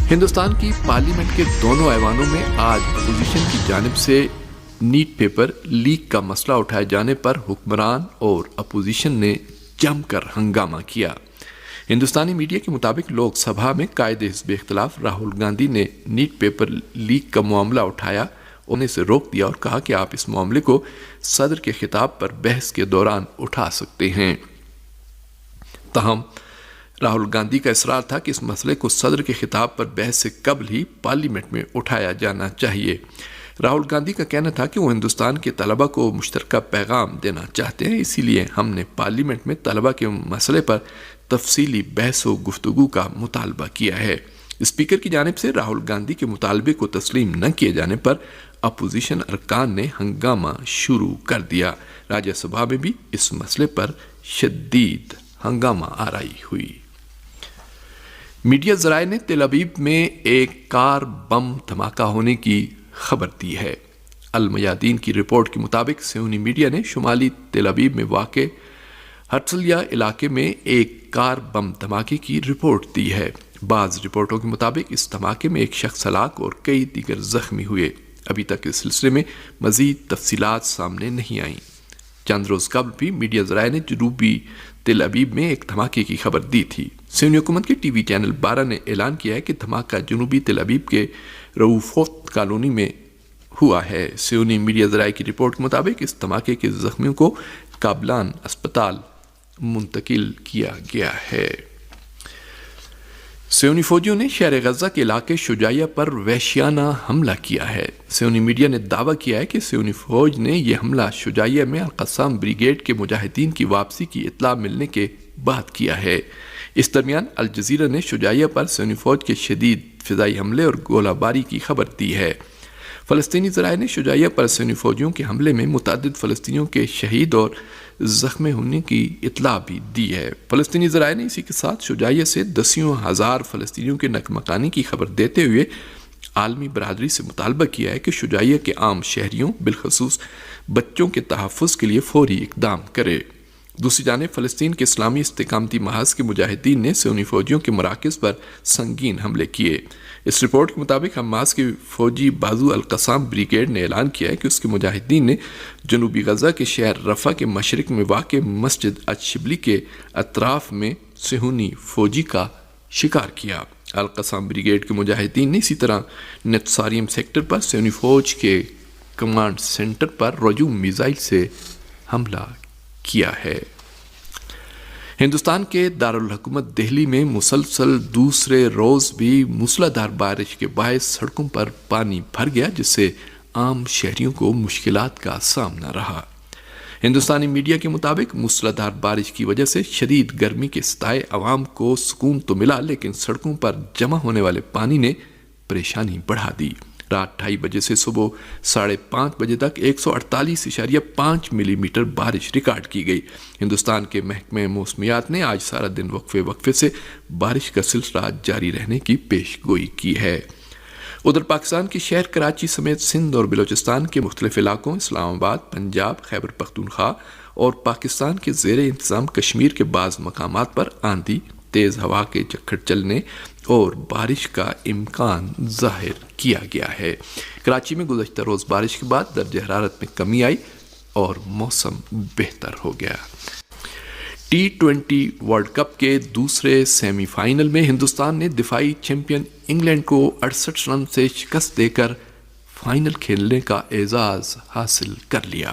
ہندوستان کی پارلیمنٹ کے دونوں ایوانوں میں آج اپوزیشن کی جانب سے نیٹ پیپر لیک کا مسئلہ اٹھائے جانے پر حکمران اور اپوزیشن نے جم کر ہنگامہ کیا۔ ہندوستانی میڈیا کے مطابق لوک سبھا میں قائد حزب اختلاف راہل گاندھی نے نیٹ پیپر لیک کا معاملہ اٹھایا، انہیں سے روک دیا اور کہا کہ آپ اس معاملے کو صدر کے خطاب پر بحث کے دوران اٹھا سکتے ہیں۔ تاہم راہل گاندھی کا اصرار تھا کہ اس مسئلے کو صدر کے خطاب پر بحث سے قبل ہی پارلیمنٹ میں اٹھایا جانا چاہیے۔ راہل گاندھی کا کہنا تھا کہ وہ ہندوستان کے طلبہ کو مشترکہ پیغام دینا چاہتے ہیں، اسی لیے ہم نے پارلیمنٹ میں طلبہ کے مسئلے پر تفصیلی بحث و گفتگو کا مطالبہ کیا ہے۔ اسپیکر کی جانب سے راہل گاندھی کے مطالبے کو تسلیم نہ کیے جانے پر اپوزیشن ارکان نے ہنگامہ شروع کر دیا۔ راجیہ سبھا میں بھی اس مسئلے پر شدید ہنگامہ آرائی ہوئی۔ میڈیا ذرائع نے تل ابیب میں ایک کار بم دھماکہ ہونے کی خبر دی ہے۔ المیادین کی رپورٹ کے مطابق صہیونی میڈیا نے شمالی تل ابیب میں واقع ہرتزلیہ علاقے میں ایک کار بم دھماکے کی رپورٹ دی ہے۔ بعض رپورٹوں کے مطابق اس دھماکے میں ایک شخص ہلاک اور کئی دیگر زخمی ہوئے۔ ابھی تک اس سلسلے میں مزید تفصیلات سامنے نہیں آئیں۔ چند روز قبل بھی میڈیا ذرائع نے جنوبی تل ابیب میں ایک دھماکے کی خبر دی تھی۔ صہیونی حکومت کے ٹی وی چینل 12 نے اعلان کیا ہے کہ دھماکہ جنوبی تل ابیب کے روفوت کالونی میں ہوا ہے۔ صہیونی میڈیا ذرائع کی رپورٹ کے مطابق اس دھماکے کے زخمیوں کو کابلان اسپتال منتقل کیا گیا ہے۔ صہیونی فوجیوں نے شہر غزہ کے علاقے شجاعیہ پر وحشیانہ حملہ کیا ہے۔ صہیونی میڈیا نے دعویٰ کیا ہے کہ صہیونی فوج نے یہ حملہ شجاعیہ میں القسام بریگیڈ کے مجاہدین کی واپسی کی اطلاع ملنے کے بعد کیا ہے۔ اس درمیان الجزیرہ نے شجاعیہ پر صہیونی فوج کے شدید فضائی حملے اور گولہ باری کی خبر دی ہے۔ فلسطینی ذرائع نے شجاعیہ پر صہیونی فوجیوں کے حملے میں متعدد فلسطینیوں کے شہید اور زخمی ہونے کی اطلاع بھی دی ہے۔ فلسطینی ذرائع نے اسی کے ساتھ شجاعیہ سے دسیوں ہزار فلسطینیوں کے نقمکانی کی خبر دیتے ہوئے عالمی برادری سے مطالبہ کیا ہے کہ شجاعیہ کے عام شہریوں بالخصوص بچوں کے تحفظ کے لیے فوری اقدام کرے۔ دوسری جانب فلسطین کے اسلامی استقامتی محاذ کے مجاہدین نے صہیونی فوجیوں کے مراکز پر سنگین حملے کیے۔ اس رپورٹ کے مطابق حماس کے فوجی بازو القسام بریگیڈ نے اعلان کیا ہے کہ اس کے مجاہدین نے جنوبی غزہ کے شہر رفح کے مشرق میں واقع مسجد الشبلی کے اطراف میں صہیونی فوجی کا شکار کیا۔ القسام بریگیڈ کے مجاہدین نے اسی طرح نتساریم سیکٹر پر صہیونی فوج کے کمانڈ سینٹر پر رجوع میزائل سے حملہ کیا ہے۔ ہندوستان کے دارالحکومت دہلی میں مسلسل دوسرے روز بھی موسلادھار بارش کے باعث سڑکوں پر پانی بھر گیا، جس سے عام شہریوں کو مشکلات کا سامنا رہا۔ ہندوستانی میڈیا کے مطابق موسلادھار بارش کی وجہ سے شدید گرمی کے ستائے عوام کو سکون تو ملا، لیکن سڑکوں پر جمع ہونے والے پانی نے پریشانی بڑھا دی۔ رات 2:30 بجے سے صبح 5:30 بجے تک 148.5 ملی میٹر بارش ریکارڈ کی گئی۔ ہندوستان کے محکمہ موسمیات نے آج سارا دن وقفے سے بارش کا سلسلہ جاری رہنے کی پیش گوئی کی ہے۔ ادھر پاکستان کے شہر کراچی سمیت سندھ اور بلوچستان کے مختلف علاقوں، اسلام آباد، پنجاب، خیبر پختونخوا اور پاکستان کے زیر انتظام کشمیر کے بعض مقامات پر آندھی، تیز ہوا کے جھکڑ چلنے اور بارش کا امکان ظاہر کیا گیا ہے۔ کراچی میں گزشتہ روز بارش کے بعد درجہ حرارت میں کمی آئی اور موسم بہتر ہو گیا۔ T20 ورلڈ کپ کے دوسرے سیمی فائنل میں ہندوستان نے دفاعی چیمپئن انگلینڈ کو 68 رن سے شکست دے کر فائنل کھیلنے کا اعزاز حاصل کر لیا۔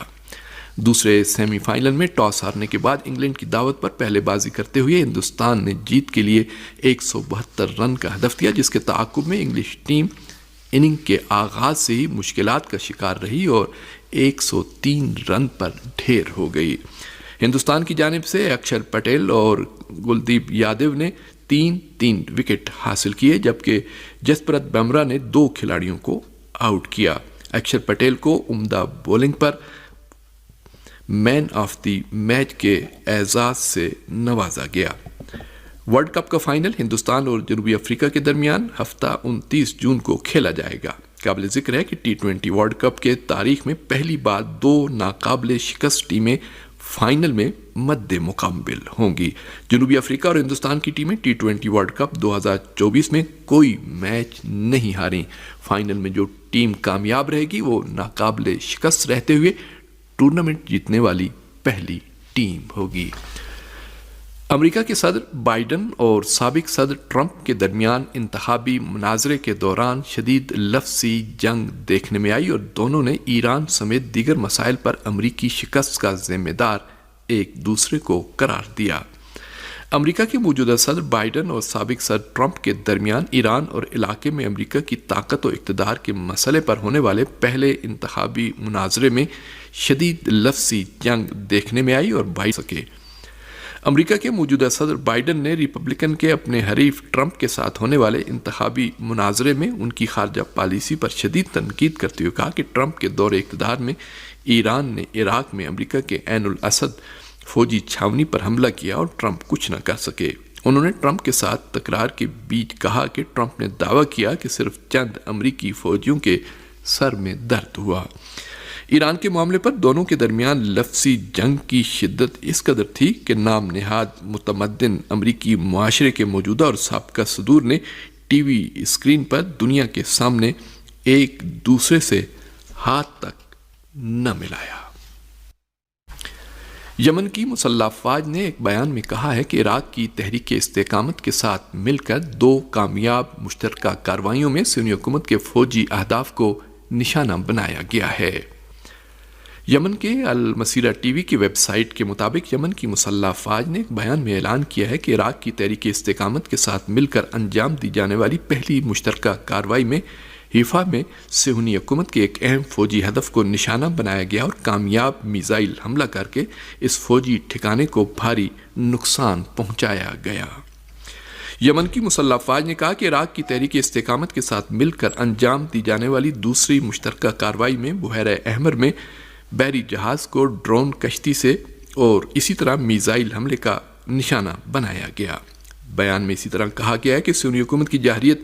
دوسرے سیمی فائنل میں ٹاس ہارنے کے بعد انگلینڈ کی دعوت پر پہلے بازی کرتے ہوئے ہندوستان نے جیت کے لیے 172 رن کا ہدف دیا، جس کے تعاقب میں انگلش ٹیم اننگ کے آغاز سے ہی مشکلات کا شکار رہی اور 103 رن پر ڈھیر ہو گئی۔ ہندوستان کی جانب سے اکشر پٹیل اور کلدیپ یادو نے 3 وکٹ حاصل کیے، جبکہ جسپرت بمراہ نے 2 کھلاڑیوں کو آؤٹ کیا۔ اکشر پٹیل کو عمدہ بولنگ پر مین آف دی میچ کے اعزاز سے نوازا گیا۔ ورلڈ کپ کا فائنل ہندوستان اور جنوبی افریقہ کے درمیان ہفتہ 29 جون کو کھیلا جائے گا۔ قابل ذکر ہے کہ T20 ورلڈ کپ کے تاریخ میں پہلی بار 2 ناقابل شکست ٹیمیں فائنل میں مد مقابل ہوں گی۔ جنوبی افریقہ اور ہندوستان کی ٹیمیں T20 ورلڈ کپ 2024 میں کوئی میچ نہیں ہاریں۔ فائنل میں جو ٹیم کامیاب رہے گی وہ ناقابل شکست رہتے ہوئے ٹورنامنٹ جیتنے والی پہلی ٹیم ہوگی۔ امریکہ کے صدر بائیڈن اور سابق صدر ٹرمپ کے درمیان انتخابی مناظرے کے دوران شدید لفظی جنگ دیکھنے میں آئی اور دونوں نے ایران سمیت دیگر مسائل پر امریکی شکست کا ذمہ دار ایک دوسرے کو قرار دیا۔ امریکہ کے موجودہ صدر بائیڈن اور سابق صدر ٹرمپ کے درمیان ایران اور علاقے میں امریکہ کی طاقت و اقتدار کے مسئلے پر ہونے والے پہلے انتخابی مناظرے میں شدید لفظی جنگ دیکھنے میں آئی اور باعث سکے۔ امریکہ کے موجودہ صدر بائیڈن نے ریپبلکن کے اپنے حریف ٹرمپ کے ساتھ ہونے والے انتخابی مناظرے میں ان کی خارجہ پالیسی پر شدید تنقید کرتے ہوئے کہا کہ ٹرمپ کے دور اقتدار میں ایران نے عراق میں امریکہ کے عین الاسد فوجی چھاونی پر حملہ کیا اور ٹرمپ کچھ نہ کر سکے۔ انہوں نے ٹرمپ کے ساتھ تکرار کے بیچ کہا کہ ٹرمپ نے دعویٰ کیا کہ صرف چند امریکی فوجیوں کے سر میں درد ہوا۔ ایران کے معاملے پر دونوں کے درمیان لفظی جنگ کی شدت اس قدر تھی کہ نام نہاد متمدن امریکی معاشرے کے موجودہ اور سابقہ صدور نے ٹی وی اسکرین پر دنیا کے سامنے ایک دوسرے سے ہاتھ تک نہ ملایا۔ یمن کی مسلح افواج نے ایک بیان میں کہا ہے کہ عراق کی تحریک استقامت کے ساتھ مل کر 2 کامیاب مشترکہ کارروائیوں میں سنی حکومت کے فوجی اہداف کو نشانہ بنایا گیا ہے۔ یمن کے المسیرہ ٹی وی کی ویب سائٹ کے مطابق یمن کی مسلح افواج نے ایک بیان میں اعلان کیا ہے کہ عراق کی تحریک استقامت کے ساتھ مل کر انجام دی جانے والی پہلی مشترکہ کارروائی میں حیفا میں صہیونی حکومت کے ایک اہم فوجی ہدف کو نشانہ بنایا گیا اور کامیاب میزائل حملہ کر کے اس فوجی ٹھکانے کو بھاری نقصان پہنچایا گیا۔ یمن کی مسلح افواج نے کہا کہ عراق کی تحریک استقامت کے ساتھ مل کر انجام دی جانے والی دوسری مشترکہ کارروائی میں بحیرہ احمر میں بحری جہاز کو ڈرون کشتی سے اور اسی طرح میزائل حملے کا نشانہ بنایا گیا۔ بیان میں اسی طرح کہا گیا ہے کہ صہیونی حکومت کی جارحیت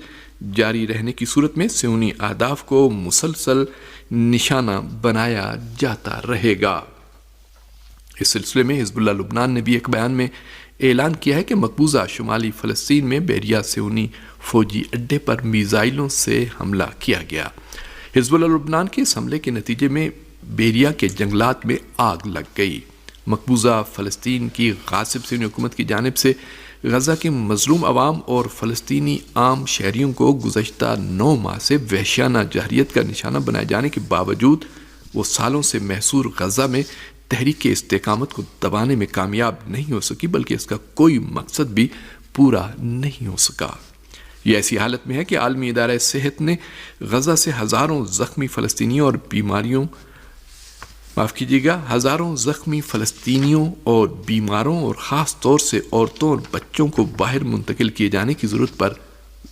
جاری رہنے کی صورت میں صہیونی اہداف کو مسلسل نشانہ بنایا جاتا رہے گا۔ اس سلسلے میں حزب اللہ لبنان نے بھی ایک بیان میں اعلان کیا ہے کہ مقبوضہ شمالی فلسطین میں بیریا صہیونی فوجی اڈے پر میزائلوں سے حملہ کیا گیا۔ حزب اللہ لبنان کے اس حملے کے نتیجے میں بیریا کے جنگلات میں آگ لگ گئی۔ مقبوضہ فلسطین کی غاصب صہیونی حکومت کی جانب سے غزہ کے مظلوم عوام اور فلسطینی عام شہریوں کو گزشتہ 9 ماہ سے وحشیانہ جارحیت کا نشانہ بنائے جانے کے باوجود وہ سالوں سے محصور غزہ میں تحریک استقامت کو دبانے میں کامیاب نہیں ہو سکی، بلکہ اس کا کوئی مقصد بھی پورا نہیں ہو سکا۔ یہ ایسی حالت میں ہے کہ عالمی ادارہ صحت نے غزہ سے ہزاروں زخمی فلسطینیوں اور بیماروں اور خاص طور سے عورتوں اور بچوں کو باہر منتقل کیے جانے کی ضرورت پر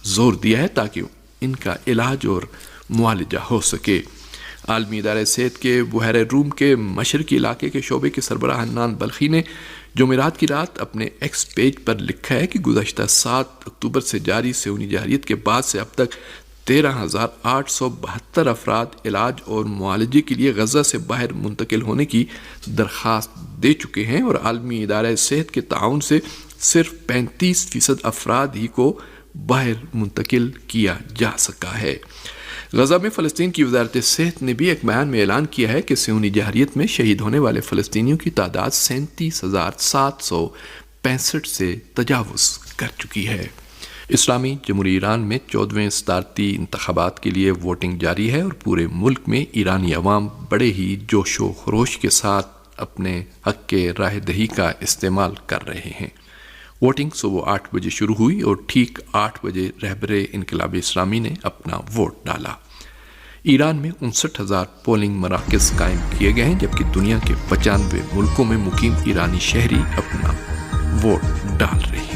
زور دیا ہے تاکہ ان کا علاج اور معالجہ ہو سکے۔ عالمی ادارہ صحت کے بحیرہ روم کے مشرقی علاقے کے شعبے کے سربراہ حنان بلخی نے جمعرات کی رات اپنے ایکس پیج پر لکھا ہے کہ گزشتہ 7 اکتوبر سے جاری صہیونی جارحیت کے بعد سے اب تک 13,872 افراد علاج اور معالجے کے لیے غزہ سے باہر منتقل ہونے کی درخواست دے چکے ہیں اور عالمی ادارہ صحت کے تعاون سے صرف 35% افراد ہی کو باہر منتقل کیا جا سکا ہے۔ غزہ میں فلسطین کی وزارت صحت نے بھی ایک بیان میں اعلان کیا ہے کہ صہیونی جارحیت میں شہید ہونے والے فلسطینیوں کی تعداد 37,765 سے تجاوز کر چکی ہے۔ اسلامی جمہوریہ ایران میں 14ویں صدارتی انتخابات کے لیے ووٹنگ جاری ہے اور پورے ملک میں ایرانی عوام بڑے ہی جوش و خروش کے ساتھ اپنے حق کے رائے دہی کا استعمال کر رہے ہیں۔ ووٹنگ صبح 8 بجے شروع ہوئی اور ٹھیک 8 بجے رہبر انقلاب اسلامی نے اپنا ووٹ ڈالا۔ ایران میں 59,000 پولنگ مراکز قائم کیے گئے ہیں، جبکہ دنیا کے 95 ملکوں میں مقیم ایرانی شہری اپنا ووٹ ڈال رہے ہیں۔